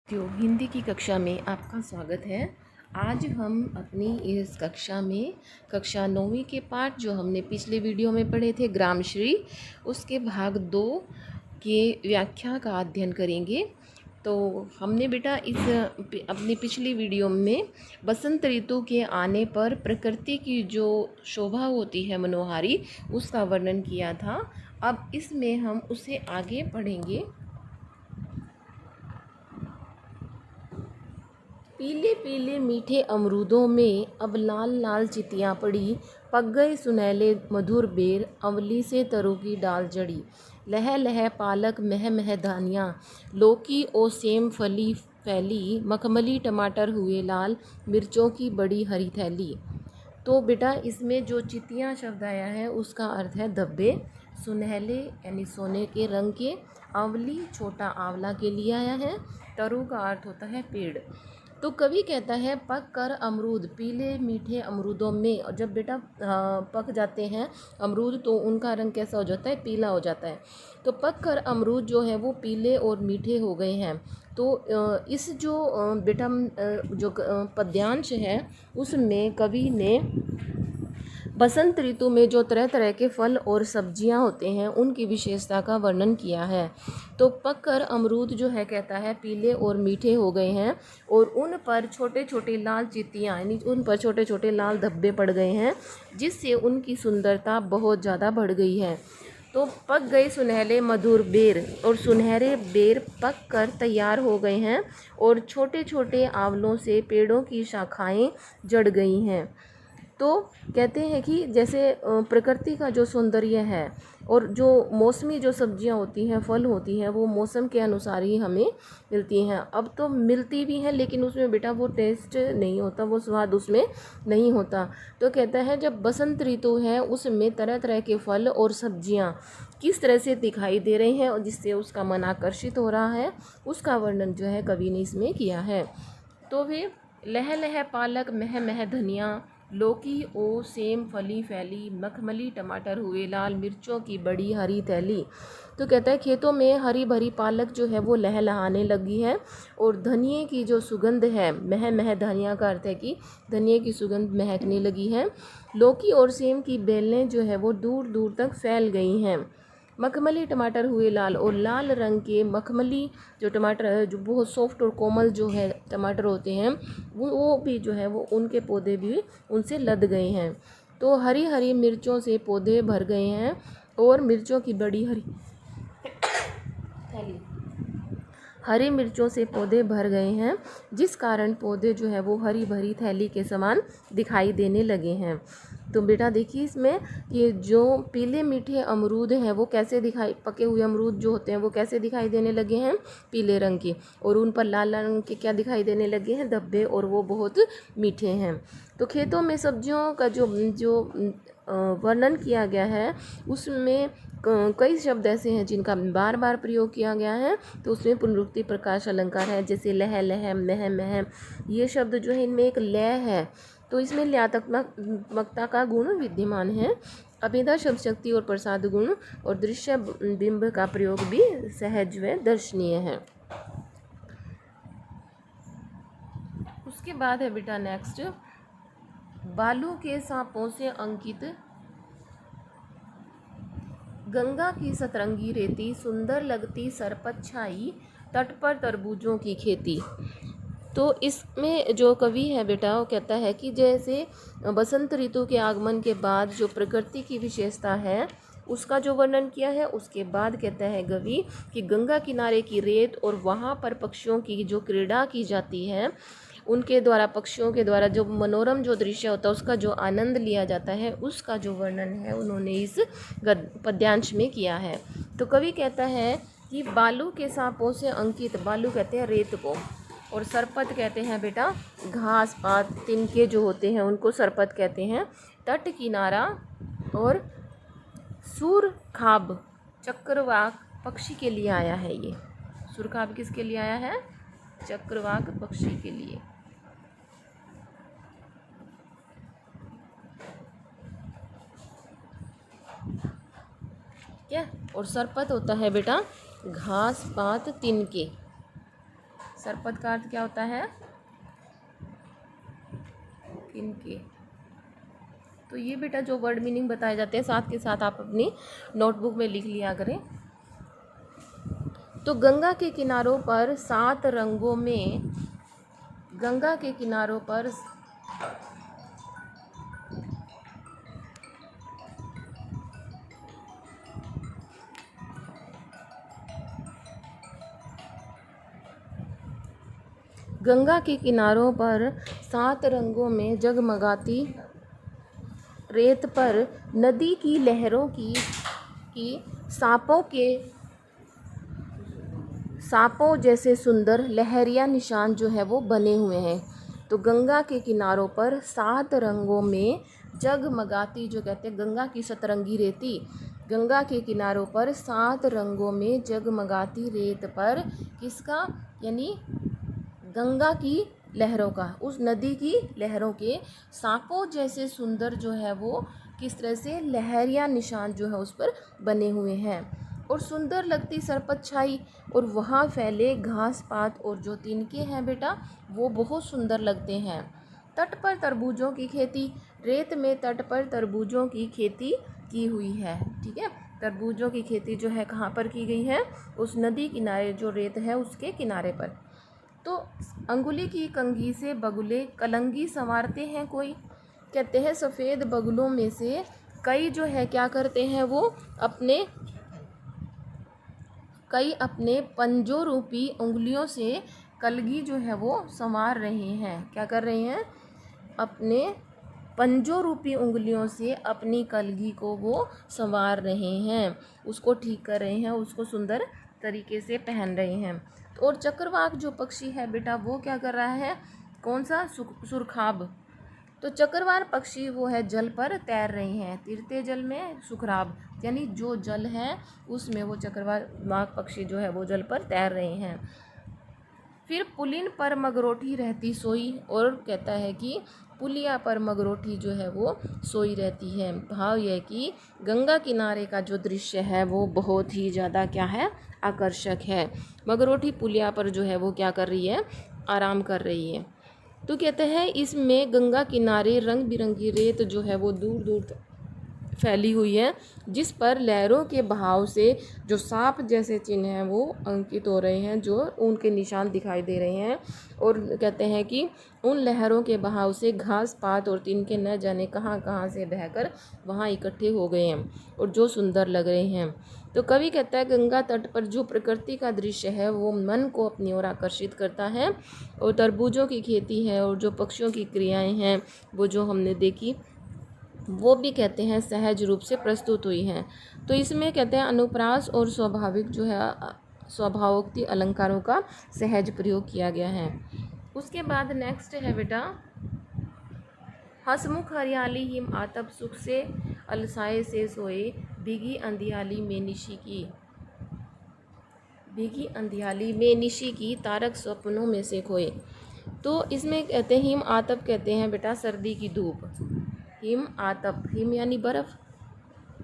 हिंदी की कक्षा में आपका स्वागत है। आज हम अपनी इस कक्षा में कक्षा 9वीं के पाठ जो हमने पिछले वीडियो में पढ़े थे ग्रामश्री, उसके भाग 2 के व्याख्या का अध्ययन करेंगे। तो हमने बेटा अपनी पिछली वीडियो में बसंत ऋतु के आने पर प्रकृति की जो शोभा होती है मनोहारी, उसका वर्णन किया था। अब इसमें हम उसे आगे पढ़ेंगे। पीले पीले मीठे अमरूदों में अब लाल लाल चितियाँ पड़ी, पक गए सुनहले मधुर बेर, अमली से तरों की डाल जड़ी। लह लह पालक मह मह धानियाँ, लौकी ओ सेम फली फैली, मखमली टमाटर हुए लाल, मिर्चों की बड़ी हरी थैली। तो बेटा इसमें जो चितियाँ शब्द आया है उसका अर्थ है धब्बे, सुनहले यानी सोने के रंग के, अमली छोटा आंवला के लिए आया है, तरु का अर्थ होता है पेड़। तो कवि कहता है पक कर अमरूद, पीले मीठे अमरूदों में, और जब बेटा पक जाते हैं अमरूद तो उनका रंग कैसा हो जाता है, पीला हो जाता है। तो पक कर अमरूद जो है वो पीले और मीठे हो गए हैं। तो इस जो बेटा जो पद्यांश है उसमें कवि ने बसंत ऋतु में जो तरह तरह के फल और सब्जियां होते हैं उनकी विशेषता का वर्णन किया है। तो पककर अमरूद जो है कहता है पीले और मीठे हो गए हैं और उन पर छोटे छोटे लाल चित्तियाँ यानी उन पर छोटे छोटे लाल धब्बे पड़ गए हैं, जिससे उनकी सुंदरता बहुत ज़्यादा बढ़ गई है। तो पक गए सुनहले मधुर बेर, और सुनहरे बेर पक कर तैयार हो गए हैं और छोटे छोटे आंवलों से पेड़ों की शाखाएं जड़ गई हैं। तो कहते हैं कि जैसे प्रकृति का जो सौंदर्य है और जो मौसमी जो सब्जियां होती हैं, फल होती हैं, वो मौसम के अनुसार ही हमें मिलती हैं। अब तो मिलती भी हैं लेकिन उसमें बेटा वो टेस्ट नहीं होता, वो स्वाद उसमें नहीं होता। तो कहता है जब बसंत ऋतु है उसमें तरह तरह के फल और सब्जियां किस तरह से दिखाई दे रही हैं और जिससे उसका मन आकर्षित हो रहा है, उसका वर्णन जो है कवि ने इसमें किया है। तो वे लह लह पालक मह मह धनिया, लौकी ओ सेम फली फैली, मखमली टमाटर हुए लाल, मिर्चों की बड़ी हरी थैली। तो कहता है खेतों में हरी भरी पालक जो है वो लहलहाने लगी है और धनिये की जो सुगंध है, मह मह धनिया का अर्थ है कि धनिये की सुगंध महकने लगी है। लौकी और सेम की बेलें जो है वो दूर दूर तक फैल गई हैं। मखमली टमाटर हुए लाल, और लाल रंग के मखमली जो टमाटर है, जो बहुत सॉफ्ट और कोमल जो है टमाटर होते हैं, वो भी जो है वो उनके पौधे भी उनसे लद गए हैं। तो हरी हरी मिर्चों से पौधे भर गए हैं और मिर्चों की बड़ी हरी मिर्चों से पौधे भर गए हैं, जिस कारण पौधे जो है वो हरी भरी थैली के समान दिखाई देने लगे हैं। तो बेटा देखिए इसमें कि जो पीले मीठे अमरूद हैं वो कैसे दिखाई, पके हुए अमरूद जो होते हैं वो कैसे दिखाई देने लगे हैं, पीले रंग के, और उन पर लाल लाल रंग के क्या दिखाई देने लगे हैं, धब्बे, और वो बहुत मीठे हैं। तो खेतों में सब्जियों का जो वर्णन किया गया है उसमें कई शब्द ऐसे हैं जिनका बार बार प्रयोग किया गया है। तो उसमें पुनरुक्ति प्रकाश अलंकार है, जैसे लह लह मह मह, ये शब्द जो है इनमें एक लय है, तो इसमें लयात्मकता का गुण विद्यमान है। अभिधा शब्द शक्ति और प्रसाद गुण और दृश्य बिंब का प्रयोग भी सहज व दर्शनीय है। उसके बाद है बेटा नेक्स्ट, बालू के सांपों से अंकित गंगा की सतरंगी रेती, सुंदर लगती सरपत छाई, तट पर तरबूजों की खेती। तो इसमें जो कवि है बेटा वो कहता है कि जैसे बसंत ऋतु के आगमन के बाद जो प्रकृति की विशेषता है उसका जो वर्णन किया है, उसके बाद कहता है कवि कि गंगा किनारे की रेत और वहाँ पर पक्षियों की जो क्रीड़ा की जाती है, उनके द्वारा पक्षियों के द्वारा जो मनोरम जो दृश्य होता है उसका जो आनंद लिया जाता है, उसका जो वर्णन है उन्होंने इस पद्यांश में किया है। तो कवि कहता है कि बालू के सांपों से अंकित, बालू कहते हैं रेत को, और सरपत कहते हैं बेटा घास पात तिनके जो होते हैं उनको सरपत कहते हैं। तट किनारा और सुरखाब चक्रवाक पक्षी के लिए आया है। ये सुरखाब किसके लिए आया है, चक्रवाक पक्षी के लिए। क्या, और सरपत होता है बेटा घास पात तिनके, सरपद का अर्थ क्या होता है? किनके। तो ये बेटा जो वर्ड मीनिंग बताए जाते हैं साथ के साथ आप अपनी नोटबुक में लिख लिया करें। तो गंगा के किनारों पर 7 रंगों में, गंगा के किनारों पर गंगा के किनारों पर 7 रंगों में जगमगाती रेत पर नदी की लहरों की सांपों जैसे सुंदर लहरिया निशान जो है वो बने हुए हैं। तो गंगा के किनारों पर 7 रंगों में जगमगाती, जो कहते हैं गंगा की सतरंगी रेती, गंगा के किनारों पर 7 रंगों में जगमगाती रेत पर किसका, यानी गंगा की लहरों का, उस नदी की लहरों के सांपों जैसे सुंदर जो है वो किस तरह से लहरिया निशान जो है उस पर बने हुए हैं। और सुंदर लगती सरपत छाई, और वहाँ फैले घास पात और जो तिनके हैं बेटा वो बहुत सुंदर लगते हैं। तट पर तरबूजों की खेती, रेत में तट पर तरबूजों की खेती की हुई है। ठीक है, तरबूजों की खेती जो है कहाँ पर की गई है? उस नदी किनारे जो रेत है उसके किनारे पर। तो अंगुली की कंघी से बगुले कलंगी संवारते हैं कोई, कहते हैं सफ़ेद बगुलों में से कई जो है क्या करते हैं वो अपने पंजों रूपी उंगलियों से कलगी जो है वो संवार रहे हैं। क्या कर रहे हैं? अपने पंजों रूपी उंगलियों से अपनी कलगी को वो संवार रहे हैं, उसको ठीक कर रहे हैं, उसको सुंदर तरीके से पहन रहे हैं। और चक्रवाक जो पक्षी है बेटा वो क्या कर रहा है? कौन सा? सुरखाब। तो चक्रवार पक्षी वो है जल पर तैर रहे हैं, तीरते जल में सुखराब, यानी जो जल है उसमें वो चक्रवाक पक्षी जो है वो जल पर तैर रहे हैं। फिर पुलिन पर मगरोठी रहती सोई, और कहता है कि पुलिया पर मगरोठी जो है वो सोई रहती है। भाव यह कि गंगा किनारे का जो दृश्य है वो बहुत ही ज़्यादा क्या है? आकर्षक है। मगरोठी पुलिया पर जो है वो क्या कर रही है? आराम कर रही है। तो कहते हैं इसमें गंगा किनारे रंग बिरंगी रेत जो है वो दूर दूर फैली हुई है, जिस पर लहरों के बहाव से जो सांप जैसे चिन्ह हैं वो अंकित हो रहे हैं, जो उनके निशान दिखाई दे रहे हैं। और कहते हैं कि उन लहरों के बहाव से घास पात और तिनके न जाने कहाँ कहाँ से बहकर वहाँ इकट्ठे हो गए हैं और जो सुंदर लग रहे हैं। तो कवि कहता है गंगा तट पर जो प्रकृति का दृश्य है वो मन को अपनी ओर आकर्षित करता है, और तरबूजों की खेती है और जो पक्षियों की क्रियाएँ हैं वो जो हमने देखी वो भी कहते हैं सहज रूप से प्रस्तुत हुई हैं। तो इसमें कहते हैं अनुप्रास और स्वाभाविक जो है स्वभावोक्ति अलंकारों का सहज प्रयोग किया गया है। उसके बाद नेक्स्ट है बेटा हसमुख हरियाली हिम आतप सुख से अलसाए से सोए भीगी अंधियाली में निशी की तारक स्वप्नों में से खोए। तो इसमें कहते हैं हिम आतप कहते हैं बेटा सर्दी की धूप। हिम आतप, हिम यानी बर्फ़,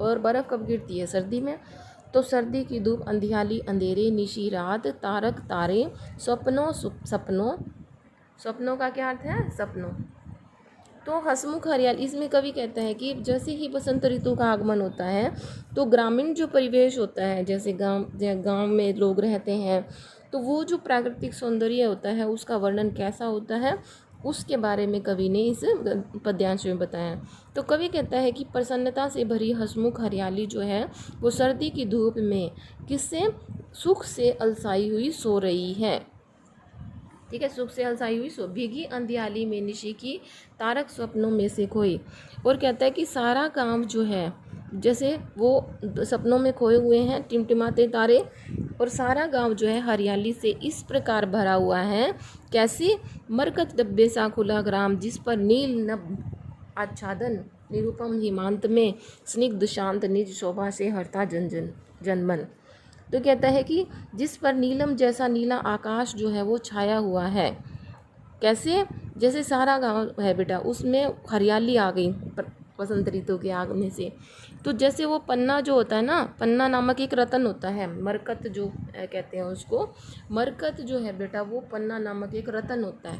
और बर्फ़ कब गिरती है? सर्दी में। तो सर्दी की धूप, अंधियाली अंधेरे, निशी रात, तारक तारे, सपनों का क्या अर्थ है? सपनों। तो हसमुख हरियाली, इसमें कवि कहता है कि जैसे ही बसंत ऋतु का आगमन होता है तो ग्रामीण जो परिवेश होता है, जैसे गांव में लोग रहते हैं, तो वो जो प्राकृतिक सौंदर्य होता है उसका वर्णन कैसा होता है उसके बारे में कवि ने इस पद्यांश में बताया। तो कवि कहता है कि प्रसन्नता से भरी हसमुख हरियाली जो है वो सर्दी की धूप में किससे? सुख से अलसाई हुई सो रही है। ठीक है, सुख से अलसाई हुई सो, भीगी अंधियाली में निशी की तारक स्वप्नों में से खोई। और कहता है कि सारा काम जो है, जैसे वो सपनों में खोए हुए हैं टिमटिमाते तारे, और सारा गांव जो है हरियाली से इस प्रकार भरा हुआ है, कैसे? मरकत डब्बे सा खुला ग्राम, जिस पर नील नभ आच्छादन निरुपम हिमांत में स्निग्ध शांत निज शोभा से हरता जनमन। तो कहता है कि जिस पर नीलम जैसा नीला आकाश जो है वो छाया हुआ है, कैसे? जैसे सारा गांव है बेटा उसमें हरियाली आ गई, वसंत ऋतु के आगमन से। तो जैसे वो पन्ना जो होता है ना, पन्ना नामक एक रतन होता है, मरकत जो कहते हैं उसको, मरकत जो है बेटा वो पन्ना नामक एक रतन होता है।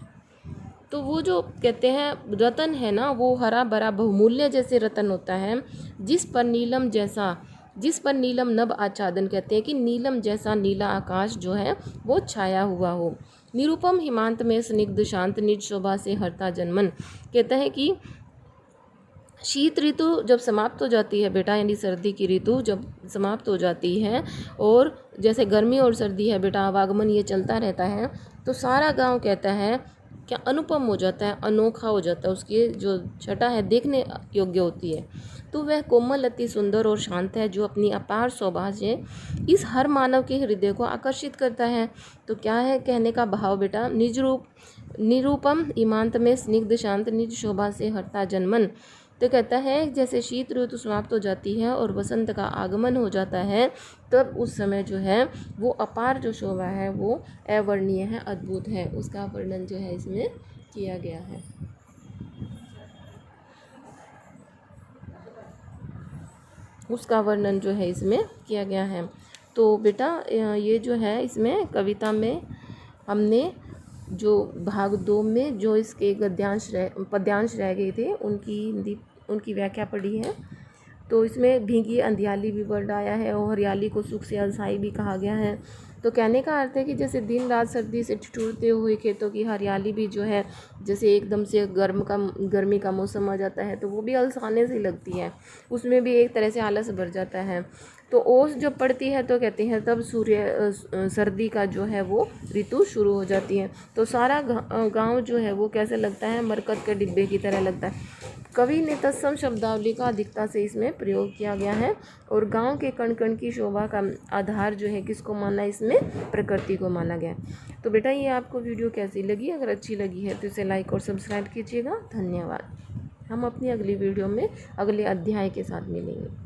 तो वो जो कहते हैं रतन है ना, वो हरा भरा बहुमूल्य जैसे रतन होता है, जिस पर नीलम नभ आच्छादन, कहते हैं कि नीलम जैसा नीला आकाश जो है वो छाया हुआ हो। निरुपम हिमांत में स्निग्ध शांत निज शोभा से हरता जनमन, कहता है कि शीत ऋतु जब समाप्त हो जाती है बेटा, यानी सर्दी की ऋतु जब समाप्त हो जाती है, और जैसे गर्मी और सर्दी है बेटा, आवागमन ये चलता रहता है, तो सारा गांव कहता है क्या अनुपम हो जाता है, अनोखा हो जाता है, उसकी जो छटा है देखने योग्य होती है। तो वह कोमल अति सुंदर और शांत है, जो अपनी अपार शोभा से इस हर मानव के हृदय को आकर्षित करता है। तो क्या है कहने का भाव बेटा, निरूपम इमांत में स्निग्ध शांत निज शोभा से हरता जनमन। तो कहता है जैसे शीत ऋतु समाप्त हो जाती है और वसंत का आगमन हो जाता है, तब उस समय जो है वो अपार जो शोभा है वो अवर्णनीय है, अद्भुत है, उसका वर्णन जो है इसमें किया गया है। उसका वर्णन जो है इसमें किया गया है। तो बेटा ये जो है इसमें कविता में हमने जो भाग 2 में जो इसके पद्यांश रह गए थे उनकी व्याख्या पढ़ी है। तो इसमें भीगी अंधियाली भी वर्ड आया है और हरियाली को सुख से अलसाई भी कहा गया है। तो कहने का अर्थ है कि जैसे दिन रात सर्दी से ठिठुरते हुए खेतों की हरियाली भी जो है, जैसे एकदम से गर्मी का मौसम आ जाता है तो वो भी अलसाने से लगती है, उसमें भी एक तरह से आलस भर जाता है। तो ओस जब पड़ती है तो कहते हैं तब सर्दी का जो है वो ऋतु शुरू हो जाती है। तो सारा गांव जो है वो कैसे लगता है, मरकत के डिब्बे की तरह लगता है। कवि ने तत्सम शब्दावली का अधिकता से इसमें प्रयोग किया गया है, और गांव के कण कण की शोभा का आधार जो है किसको माना, इसमें प्रकृति को माना गया। तो बेटा ये आपको वीडियो कैसी लगी, अगर अच्छी लगी है तो इसे लाइक और सब्सक्राइब कीजिएगा। धन्यवाद। हम अपनी अगली वीडियो में अगले अध्याय के साथ मिलेंगे।